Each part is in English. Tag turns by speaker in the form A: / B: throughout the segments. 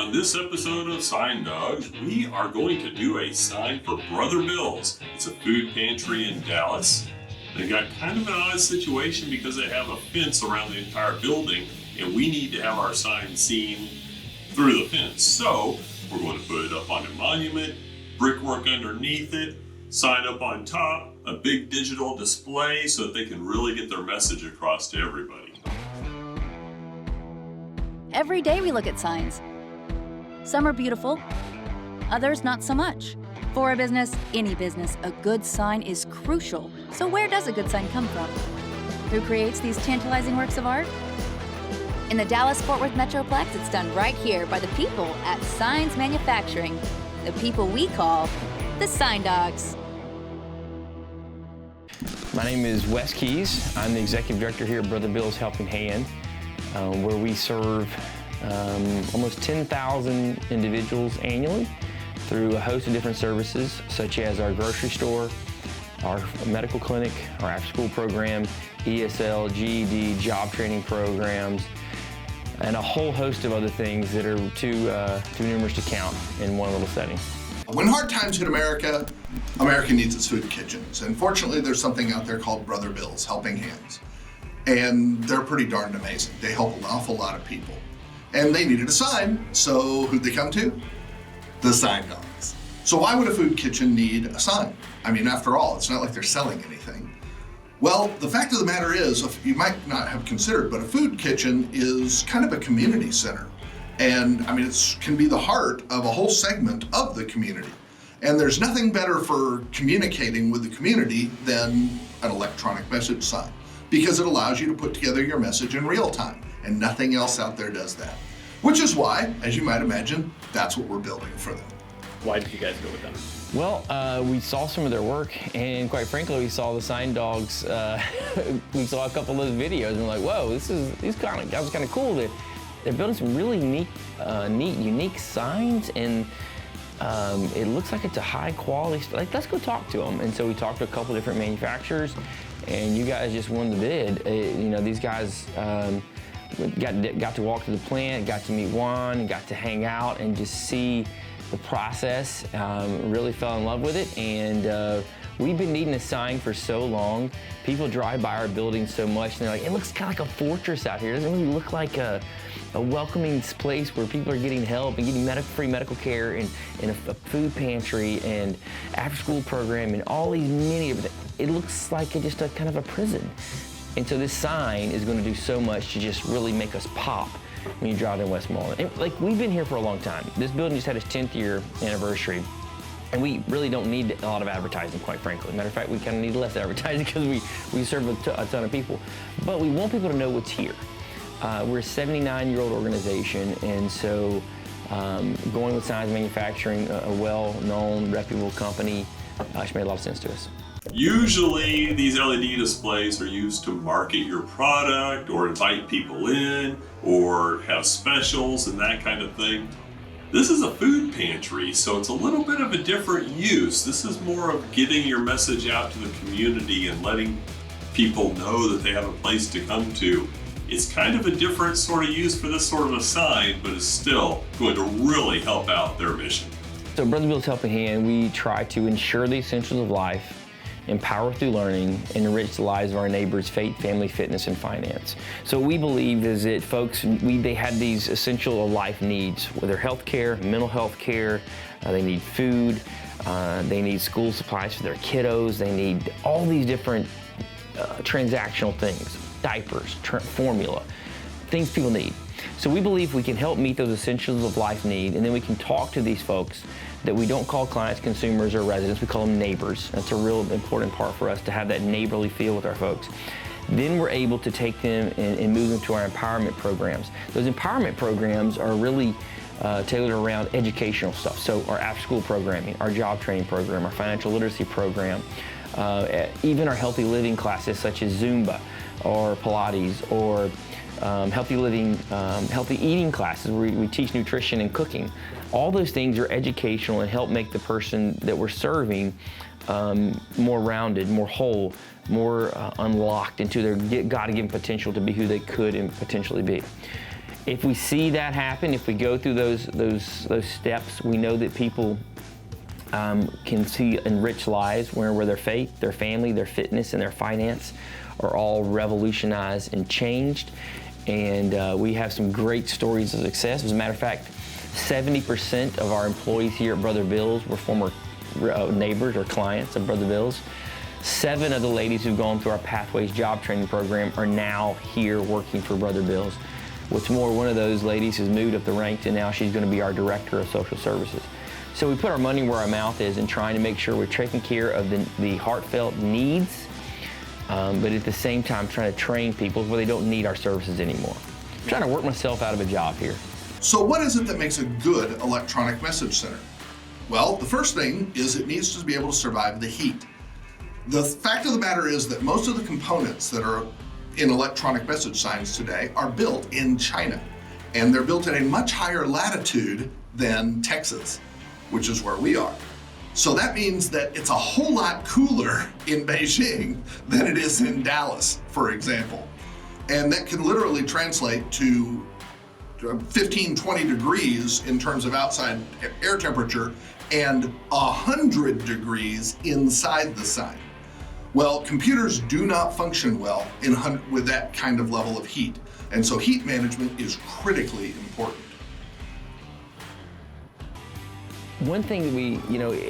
A: On this episode of Sign Dawgs, we are going to do a sign for Brother Bill's. It's a food pantry in Dallas. They got kind of an odd situation because they have a fence around the entire building, and we need to have our sign seen through the fence. So we're going to put it up on a monument, brickwork underneath it, sign up on top, a big digital display so that they can really get their message across to everybody.
B: Every day we look at signs. Some are beautiful, others not so much. For a business, any business, a good sign is crucial. So where does a good sign come from? Who creates these tantalizing works of art? In the Dallas-Fort Worth Metroplex, it's done right here by the people at Signs Manufacturing, the people we call the Sign Dawgs.
C: My name is Wes Keys. I'm the executive director here at Brother Bill's Helping Hand, where we serve almost 10,000 individuals annually through a host of different services, such as our grocery store, our medical clinic, our after-school program, ESL, GED, job training programs, and a whole host of other things that are too numerous to count in one little setting.
D: When hard times hit America, America needs its food kitchens. And fortunately, there's something out there called Brother Bill's Helping Hands. And they're pretty darn amazing. They help an awful lot of people. And they needed a sign, so who'd they come to? The Sign Dawgs. So why would a food kitchen need a sign? I mean, after all, it's not like they're selling anything. Well, the fact of the matter is, you might not have considered, but a food kitchen is kind of a community center. And I mean, it can be the heart of a whole segment of the community. And there's nothing better for communicating with the community than an electronic message sign, because it allows you to put together your message in real time, and nothing else out there does that. Which is why, as you might imagine, that's what we're building for them.
E: Why did you guys go with them?
C: Well, we saw some of their work, and quite frankly, we saw the Sign Dawgs. We saw a couple of those videos, and we're like, "Whoa, these kind of cool." They're building some really neat, unique signs, and it looks like it's a high quality. Like, let's go talk to them. And so we talked to a couple of different manufacturers, and you guys just won the bid. These guys got to walk to the plant, got to meet Juan, got to hang out and just see the process. Really fell in love with it, and we've been needing a sign for so long. People drive by our building so much, and they're like, "It looks kind of like a fortress out here. It doesn't really look like a welcoming place where people are getting help and getting free medical care, and a food pantry and after-school program and all these many of it. It looks like just a kind of a prison." And so this sign is going to do so much to just really make us pop when you drive in Westmoreland. And, like, we've been here for a long time. This building just had its 10th year anniversary, and we really don't need a lot of advertising, quite frankly. Matter of fact, we kind of need less advertising because we serve a ton of people. But we want people to know what's here. We're a 79-year-old organization, and so going with Signs Manufacturing, a well-known, reputable company, just made a lot of sense to us.
A: Usually these LED displays are used to market your product or invite people in or have specials and that kind of thing. This is a food pantry, so it's a little bit of a different use. This is more of getting your message out to the community and letting people know that they have a place to come to. It's kind of a different sort of use for this sort of a sign, but it's still going to really help out their mission.
C: So Brother Bill's Helping Hand, we try to ensure the essentials of life, empower through learning, and enrich the lives of our neighbors' faith, family, fitness, and finance. So what we believe is that folks, they had these essential life needs, whether health care, mental health care, they need food, they need school supplies for their kiddos, they need all these different transactional things, diapers, formula, things people need. So we believe we can help meet those essentials of life need, and then we can talk to these folks that we don't call clients, consumers, or residents. We call them neighbors. That's a real important part for us, to have that neighborly feel with our folks. Then we're able to take them and move them to our empowerment programs. Those empowerment programs are really tailored around educational stuff. So our after-school programming, our job training program, our financial literacy program, even our healthy living classes such as Zumba or Pilates, or healthy living, healthy eating classes where we teach nutrition and cooking. All those things are educational and help make the person that we're serving more rounded, more whole, more unlocked into their God-given potential to be who they could and potentially be. If we see that happen, if we go through those steps, we know that people can see enriched lives where their faith, their family, their fitness, and their finance are all revolutionized and changed. And we have some great stories of success. As a matter of fact, 70% of our employees here at Brother Bill's were former neighbors or clients of Brother Bill's. 7 of the ladies who've gone through our Pathways job training program are now here working for Brother Bill's. What's more, one of those ladies has moved up the ranks and now she's going to be our director of social services. So we put our money where our mouth is in trying to make sure we're taking care of the heartfelt needs, but at the same time trying to train people where they don't need our services anymore. I'm trying to work myself out of a job here.
D: So what is it that makes a good electronic message center? Well, the first thing is it needs to be able to survive the heat. The fact of the matter is that most of the components that are in electronic message signs today are built in China, and they're built at a much higher latitude than Texas, which is where we are. So that means that it's a whole lot cooler in Beijing than it is in Dallas, for example. And that can literally translate to 15, 20 degrees in terms of outside air temperature and 100 degrees inside the sign. Well, computers do not function well with that kind of level of heat. And so heat management is critically important.
C: One thing that we,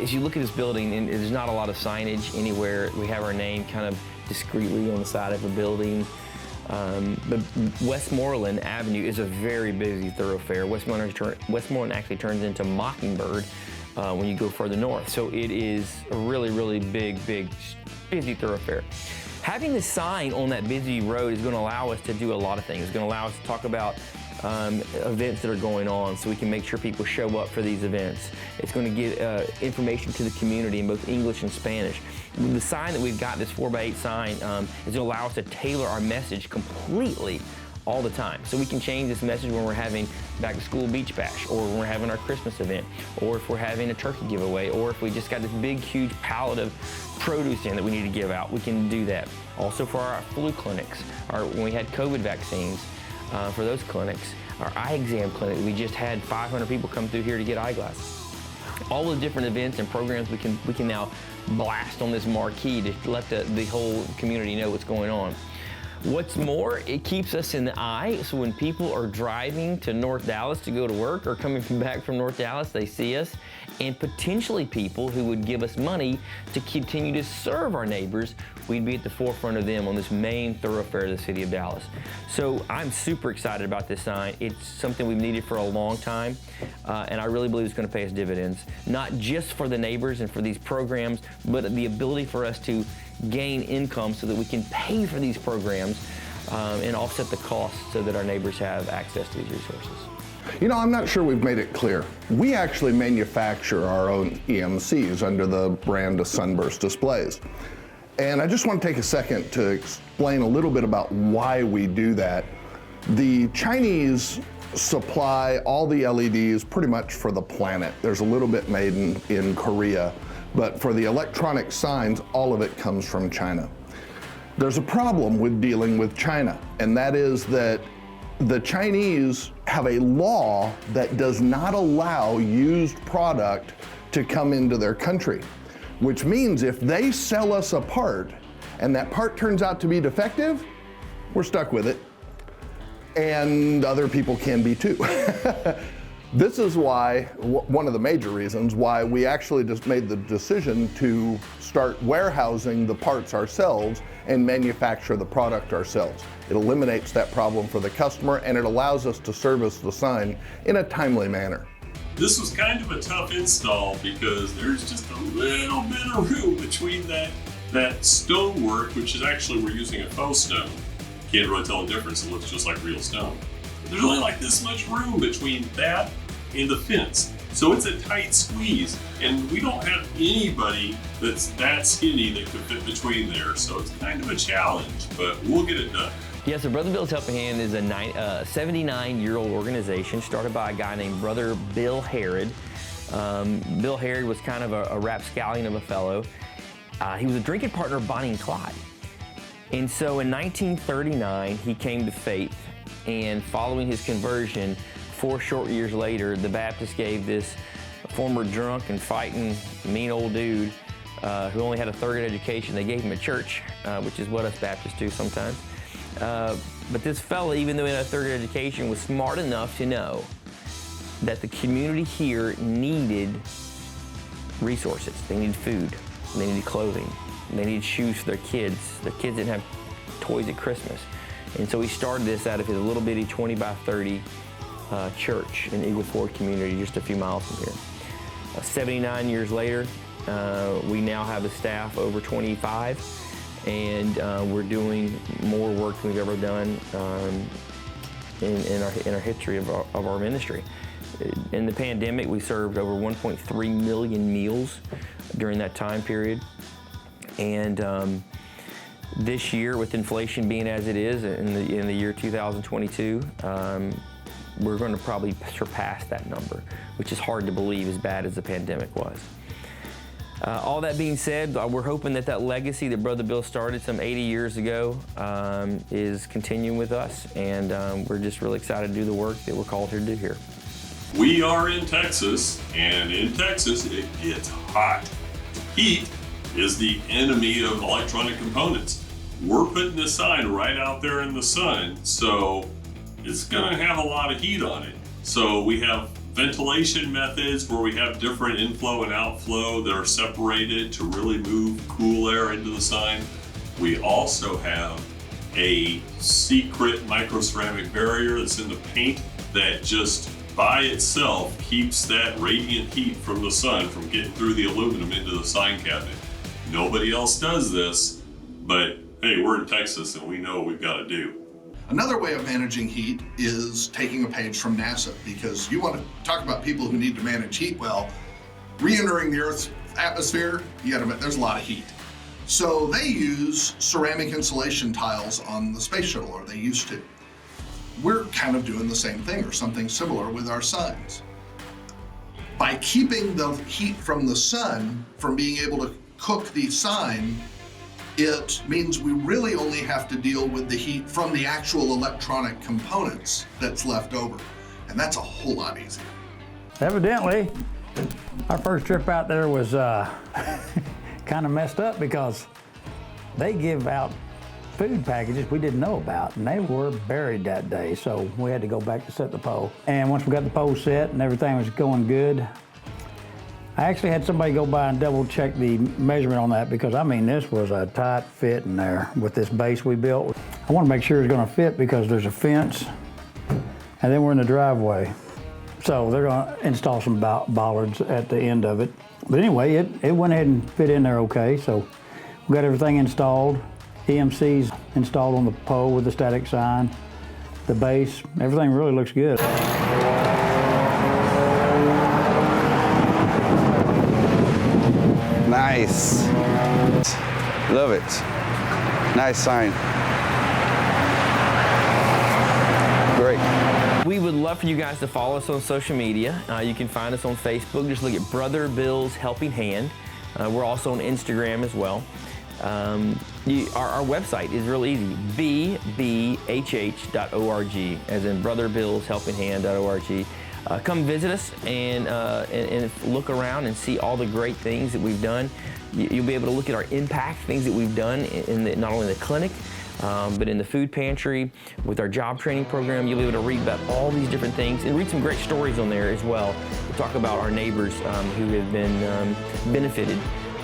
C: as you look at this building, and there's not a lot of signage anywhere. We have our name kind of discreetly on the side of a building. But Westmoreland Avenue is a very busy thoroughfare. Westmoreland actually turns into Mockingbird when you go further north. So it is a really, really big, busy thoroughfare. Having the sign on that busy road is going to allow us to do a lot of things. It's going to allow us to talk about events that are going on so we can make sure people show up for these events. It's going to give information to the community in both English and Spanish. The sign that we've got, this 4x8 sign, is going to allow us to tailor our message completely all the time. So we can change this message when we're having back to school beach bash, or when we're having our Christmas event, or if we're having a turkey giveaway, or if we just got this big, huge pallet of produce in that we need to give out, we can do that. Also for our flu clinics, when we had COVID vaccines, for those clinics, our eye exam clinic, we just had 500 people come through here to get eyeglasses. All the different events and programs we can now blast on this marquee to let the whole community know what's going on. What's more, it keeps us in the eye, so when people are driving to North Dallas to go to work or coming back from North Dallas, they see us, and potentially people who would give us money to continue to serve our neighbors, we'd be at the forefront of them on this main thoroughfare of the city of Dallas. So I'm super excited about this sign. It's something we've needed for a long time, and I really believe it's going to pay us dividends, not just for the neighbors and for these programs, but the ability for us to gain income so that we can pay for these programs and offset the costs so that our neighbors have access to these resources.
F: I'm not sure we've made it clear. We actually manufacture our own EMCs under the brand of Sunburst Displays. And I just want to take a second to explain a little bit about why we do that. The Chinese supply all the LEDs pretty much for the planet. There's a little bit made in Korea, but for the electronic signs, all of it comes from China. There's a problem with dealing with China, and that is that the Chinese have a law that does not allow used product to come into their country, which means if they sell us a part and that part turns out to be defective, we're stuck with it. And other people can be too. This is why, one of the major reasons why we actually just made the decision to start warehousing the parts ourselves and manufacture the product ourselves. It eliminates that problem for the customer, and it allows us to service the sign in a timely manner.
A: This was kind of a tough install because there's just a little bit of room between that stonework, which is actually we're using a faux stone. Can't really tell the difference, it looks just like real stone. There's only like this much room between that and the fence. So it's a tight squeeze, and we don't have anybody that's that skinny that could fit between there. So it's kind of a challenge, but we'll get it done.
C: Yeah, so Brother Bill's Helping Hand is a 79-year-old organization started by a guy named Brother Bill Harrod. Bill Harrod was kind of a rapscallion of a fellow. He was a drinking partner of Bonnie and Clyde. And so in 1939, he came to faith, And following his conversion, 4 short years later, the Baptist gave this former drunk and fighting mean old dude who only had a 3rd grade education, they gave him a church, which is what us Baptists do sometimes. But this fella, even though he had a 3rd grade education, was smart enough to know that the community here needed resources. They needed food, they needed clothing, they needed shoes for their kids. Their kids didn't have toys at Christmas. And so he started this out of his little bitty 20 by 30 church in Eagle Ford community, just a few miles from here. 79 years later, we now have a staff over 25, and we're doing more work than we've ever done in our history of our ministry. In the pandemic, we served over 1.3 million meals during that time period. And this year, with inflation being as it is in the year 2022, we're going to probably surpass that number, which is hard to believe as bad as the pandemic was. All that being said, we're hoping that that legacy that Brother Bill started some 80 years ago is continuing with us, and we're just really excited to do the work that we're called here to do here.
A: We are in Texas, and in Texas, it gets hot. Heat is the enemy of electronic components. We're putting this sign right out there in the sun, so it's gonna have a lot of heat on it. So we have ventilation methods where we have different inflow and outflow that are separated to really move cool air into the sign. We also have a secret microceramic barrier that's in the paint that just by itself keeps that radiant heat from the sun from getting through the aluminum into the sign cabinet. Nobody else does this, but hey, we're in Texas and we know what we've got to do.
D: Another way of managing heat is taking a page from NASA, because you want to talk about people who need to manage heat. Well, re-entering the Earth's atmosphere, there's a lot of heat. So they use ceramic insulation tiles on the space shuttle, or they used to. We're kind of doing the same thing or something similar with our signs. By keeping the heat from the sun from being able to cook the sign, it means we really only have to deal with the heat from the actual electronic components that's left over. And that's a whole lot easier.
G: Evidently, our first trip out there was kind of messed up because they give out food packages we didn't know about, and they were buried that day, so we had to go back to set the pole. And once we got the pole set and everything was going good, I actually had somebody go by and double check the measurement on that, because I mean, this was a tight fit in there with this base we built. I want to make sure it's going to fit because there's a fence, and then we're in the driveway. So they're going to install some bollards at the end of it. But anyway, it went ahead and fit in there okay, so we got everything installed. EMC's installed on the pole with the static sign, the base, everything really looks good.
H: Nice. Love it. Nice sign. Great.
C: We would love for you guys to follow us on social media. You can find us on Facebook. Just look at Brother Bill's Helping Hand. We're also on Instagram as well. Our website is real easy, bbhh.org, as in brotherbillshelpinghand.org. Come visit us and look around and see all the great things that we've done. You'll be able to look at our impact, things that we've done not only in the clinic, but in the food pantry, with our job training program. You'll be able to read about all these different things and read some great stories on there as well. We'll talk about our neighbors who have been benefited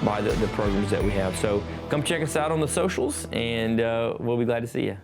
C: by the programs that we have. So come check us out on the socials, and we'll be glad to see you.